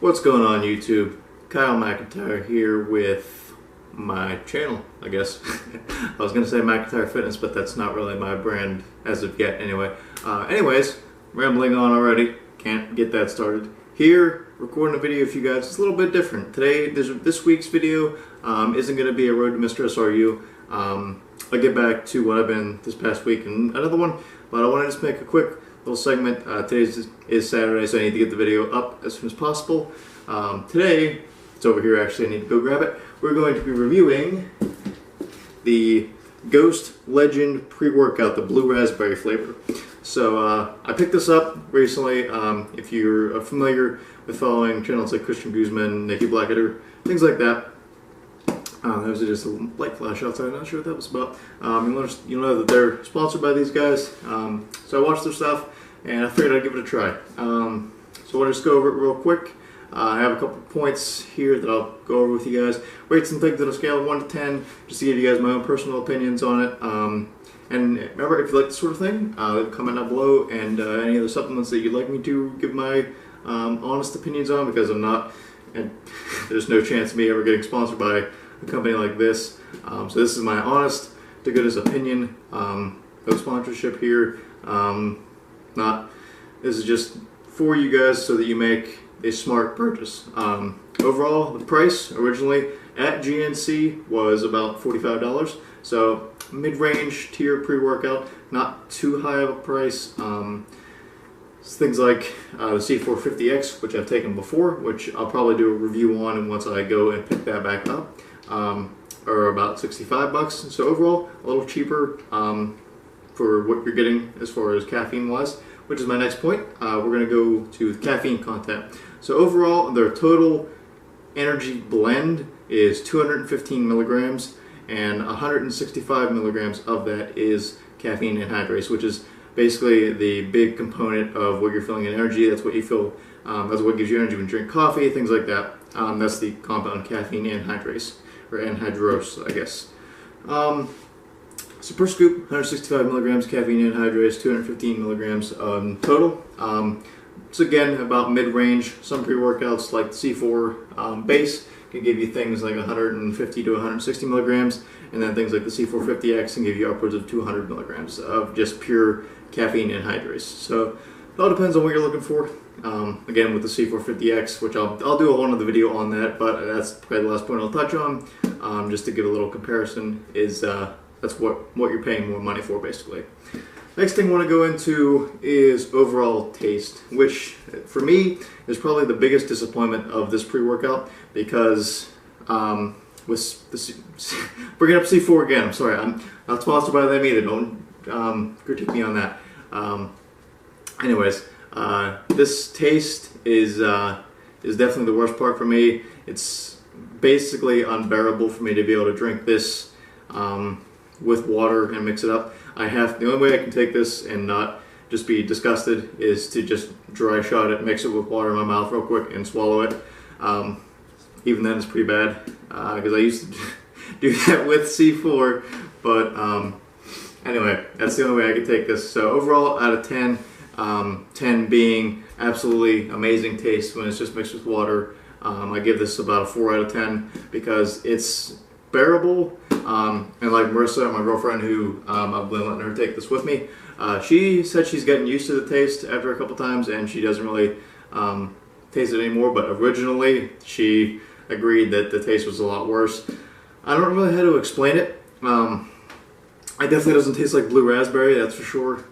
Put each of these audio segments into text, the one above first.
What's going on YouTube? Kyle McIntyre here with my channel, I guess. I was going to say McIntyre Fitness, but that's not really my brand as of yet anyway. Anyways, rambling on already. Can't get that started. Here, recording a video for you guys. It's a little bit different. Today, this week's video isn't going to be a road to Mr. SRU. I'll get back to what I've been this past week and another one, but I want to just make a quick little segment. Today is Saturday, so I need to get the video up as soon as possible. Today, it's over here actually, I need to go grab it. We're going to be reviewing the Ghost Legend Pre-Workout, the blue raspberry flavor. So I picked this up recently. If you're familiar with following channels like Christian Guzman, Nikki Blackadder, things like that. That was just a light flash outside, I'm not sure what that was about. You'll know that they're sponsored by these guys. So I watched their stuff and I figured I'd give it a try. So I'll just go over it real quick. I have a couple points here that I'll go over with you guys. Rate some things on a scale of 1 to 10, just to give you guys my own personal opinions on it. And remember, if you like this sort of thing, comment down below, and any other supplements that you'd like me to give my honest opinions on, because I'm not, and there's no chance of me ever getting sponsored by a company like this. So this is my honest to goodness opinion. No sponsorship here. This is just for you guys so that you make a smart purchase. Overall, the price originally at GNC was about $45. So mid-range tier pre-workout, not too high of a price. Things like the C450X, which I've taken before, which I'll probably do a review on, and once I go and pick that back up, are about 65 bucks. So overall, a little cheaper for what you're getting as far as caffeine wise, which is my next point. We're going to go to caffeine content. So overall, their total energy blend is 215 milligrams, and 165 milligrams of that is caffeine anhydrase, which is basically the big component of what you're feeling in energy. That's what you feel, that's what gives you energy when you drink coffee, things like that. That's the compound caffeine anhydrase, or anhydrose, I guess. So per scoop, 165 milligrams caffeine anhydrase, 215 milligrams total. So again, about mid-range. Some pre-workouts like the C4 base can give you things like 150 to 160 milligrams, and then things like the C450X can give you upwards of 200 milligrams of just pure caffeine anhydrase. So it all depends on what you're looking for. Again, with the C450X, which I'll do a whole other video on that, but that's probably the last point I'll touch on, just to give a little comparison, is that's what you're paying more money for, basically. Next thing I want to go into is overall taste, which for me is probably the biggest disappointment of this pre-workout, because with this, bringing up C4 again, I'm sorry, I'm not sponsored by them either, don't critique me on that. Anyways, this taste is definitely the worst part for me. It's basically unbearable for me to be able to drink this with water and mix it up. The only way I can take this and not just be disgusted is to just dry shot it, mix it with water in my mouth real quick and swallow it. Even then it's pretty bad, because I used to do that with C4, but anyway, that's the only way I could take this. So overall, out of 10, 10 being absolutely amazing taste when it's just mixed with water, I give this about a 4 out of 10 because it's bearable. And like Marissa, my girlfriend, who I've been letting her take this with me, she said she's getting used to the taste after a couple times, and she doesn't really taste it anymore. But originally, she agreed that the taste was a lot worse. I don't really know how to explain it. It definitely doesn't taste like blue raspberry, that's for sure.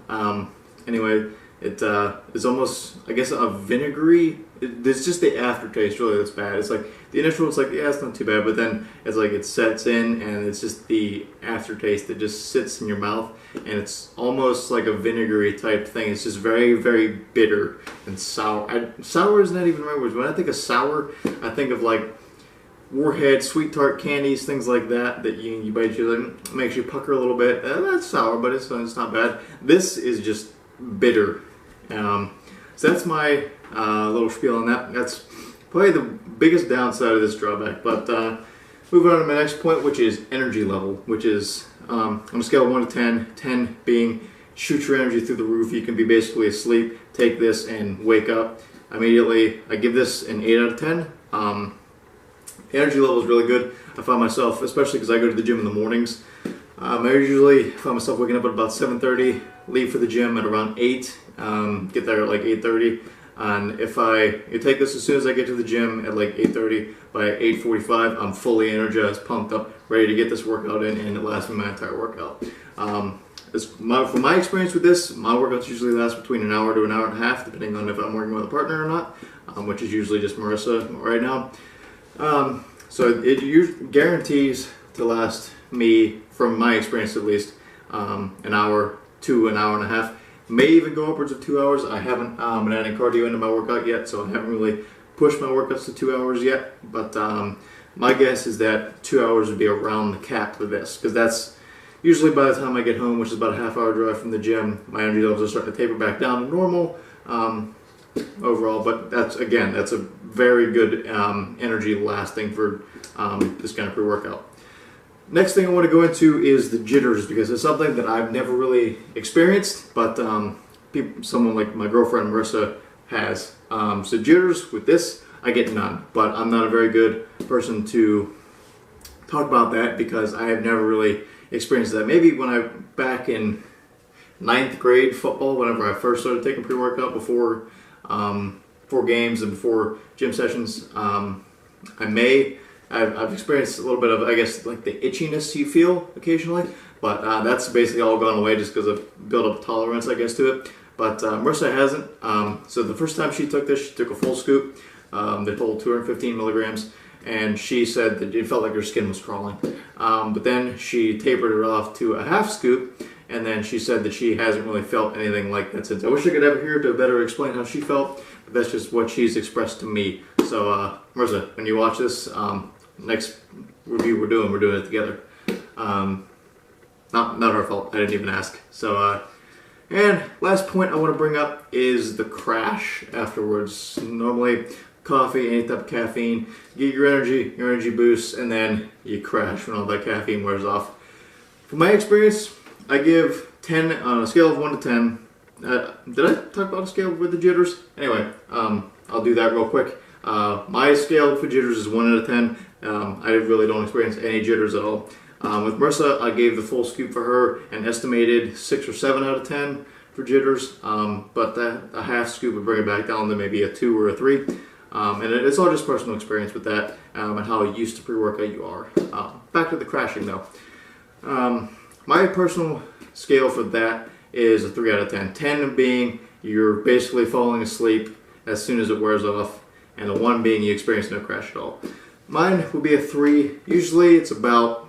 Anyway, it's almost, I guess, a vinegary. It's just the aftertaste really that's bad. It's like the initial, it's like, yeah, it's not too bad, but then it's like it sets in, and it's just the aftertaste that just sits in your mouth, and it's almost like a vinegary type thing. It's just very, very bitter and sour. Sour is not even the right word. When I think of sour, I think of like Warhead, sweet tart candies, things like that you bite, like, makes you pucker a little bit. That's sour, but it's not bad. This is just bitter. So that's my little spiel on that. That's probably the biggest downside of this drawback. But moving on to my next point, which is energy level, which is on a scale of 1 to 10, 10 being shoot your energy through the roof. You can be basically asleep, take this and wake up immediately I give this an 8 out of 10. Energy level is really good. I find myself, especially because I go to the gym in the mornings, I usually find myself waking up at about 7:30, leave for the gym at around 8, get there at like 8:30. And if I take this as soon as I get to the gym at like 8:30, by 8:45 I'm fully energized, pumped up, ready to get this workout in, and it lasts me my entire workout. From my experience with this, my workouts usually last between an hour to an hour and a half, depending on if I'm working with a partner or not, which is usually just Marissa right now. So it usually guarantees to last me, from my experience at least, an hour to an hour and a half. May even go upwards of 2 hours. I haven't been adding cardio into my workout yet, so I haven't really pushed my workouts to 2 hours yet. But my guess is that 2 hours would be around the cap for this, because that's usually by the time I get home, which is about a half-hour drive from the gym, my energy levels are starting to taper back down to normal overall. But that's a very good energy lasting for this kind of pre-workout. Next thing I want to go into is the jitters, because it's something that I've never really experienced, but someone like my girlfriend Marissa has. So jitters with this, I get none, but I'm not a very good person to talk about that because I have never really experienced that. Maybe when I back in 9th grade football, whenever I first started taking pre-workout before games and before gym sessions, I've experienced a little bit of, I guess, like the itchiness you feel occasionally, but that's basically all gone away just because I've built up tolerance, I guess, to it. But Marissa hasn't. So the first time she took this, she took a full scoop, the whole 215 milligrams, and she said that it felt like her skin was crawling. But then she tapered it off to a half scoop, and then she said that she hasn't really felt anything like that since. I wish I could have her here to better explain how she felt, but that's just what she's expressed to me. So Marissa, when you watch this, next review we're doing it together. Not her fault. I didn't even ask. So and last point I want to bring up is the crash afterwards. Normally, coffee, any type of caffeine, get your energy boosts, and then you crash when all that caffeine wears off. From my experience, I give 10 on a scale of 1 to 10. Did I talk about a scale with the jitters? Anyway, I'll do that real quick. My scale for jitters is 1 out of 10. I really don't experience any jitters at all. With Marissa, I gave the full scoop for her an estimated 6 or 7 out of 10 for jitters, but a half scoop would bring it back down to maybe a 2 or a 3. And it's all just personal experience with that and how used to pre-workout you are. Back to the crashing though. My personal scale for that is a 3 out of 10. 10 being you're basically falling asleep as soon as it wears off, and a 1 being you experience no crash at all. Mine would be a 3. Usually it's about,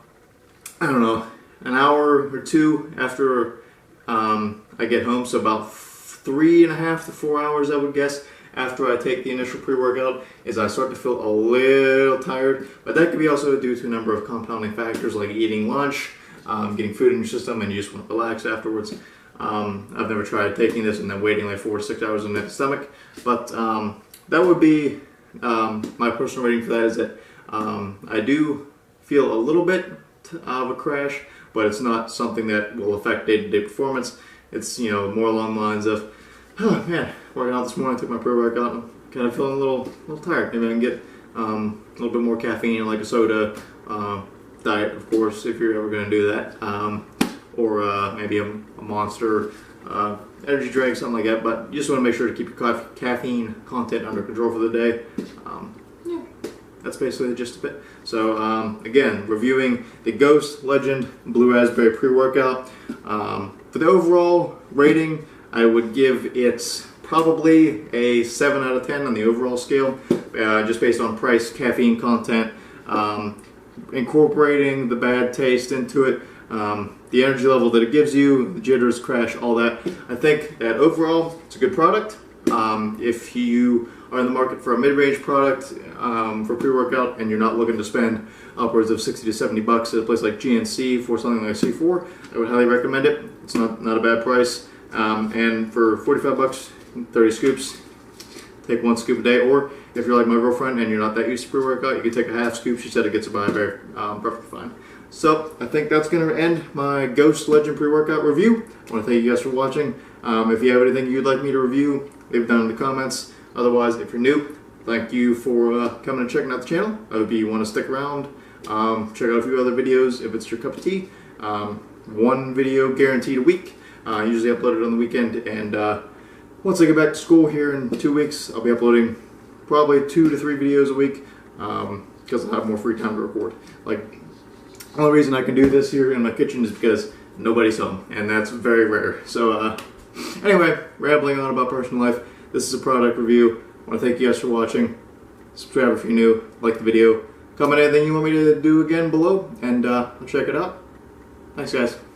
I don't know, an hour or 2 after I get home, so about 3.5 to 4 hours I would guess after I take the initial pre-workout is I start to feel a little tired, but that could be also due to a number of compounding factors like eating lunch, getting food in your system, and you just want to relax afterwards. I've never tried taking this and then waiting like 4 to 6 hours in the stomach, but that would be my personal rating for that, is that I do feel a little bit of a crash, but it's not something that will affect day-to-day performance. It's, more along the lines of, oh man, working out this morning, I took my pre-workout, I'm kind of feeling a little tired. Maybe I can get a little bit more caffeine, like a soda, diet, of course, if you're ever going to do that, or maybe a Monster, energy drink, something like that. But you just want to make sure to keep your caffeine content under control for the day. Yeah, that's basically the gist of it. So again, reviewing the Ghost Legend Blue Raspberry pre-workout. For the overall rating, I would give it probably a 7 out of 10 on the overall scale, just based on price, caffeine content, incorporating the bad taste into it, the energy level that it gives you, the jitters, crash, all that. I think that overall it's a good product. If you are in the market for a mid-range product for pre-workout and you're not looking to spend upwards of 60 to 70 bucks at a place like GNC for something like C4, I would highly recommend it. It's not a bad price. And for 45 bucks, 30 scoops, take 1 scoop a day. Or if you're like my girlfriend and you're not that used to pre-workout, you can take a half scoop. She said it gets it by very perfectly fine. So I think that's going to end my Ghost Legend pre-workout review. I want to thank you guys for watching. If you have anything you'd like me to review, leave it down in the comments. Otherwise, if you're new, thank you for coming and checking out the channel. I hope you want to stick around. Check out a few other videos if it's your cup of tea. One video guaranteed a week. Usually uploaded on the weekend, and once I get back to school here in 2 weeks, I'll be uploading probably 2 to 3 videos a week because I'll have more free time to record. Like, the only reason I can do this here in my kitchen is because nobody's home, and that's very rare. So anyway, rambling on about personal life. This is a product review. I want to thank you guys for watching. Subscribe if you're new, like the video, comment anything you want me to do again below, and I'll check it out. Thanks, guys.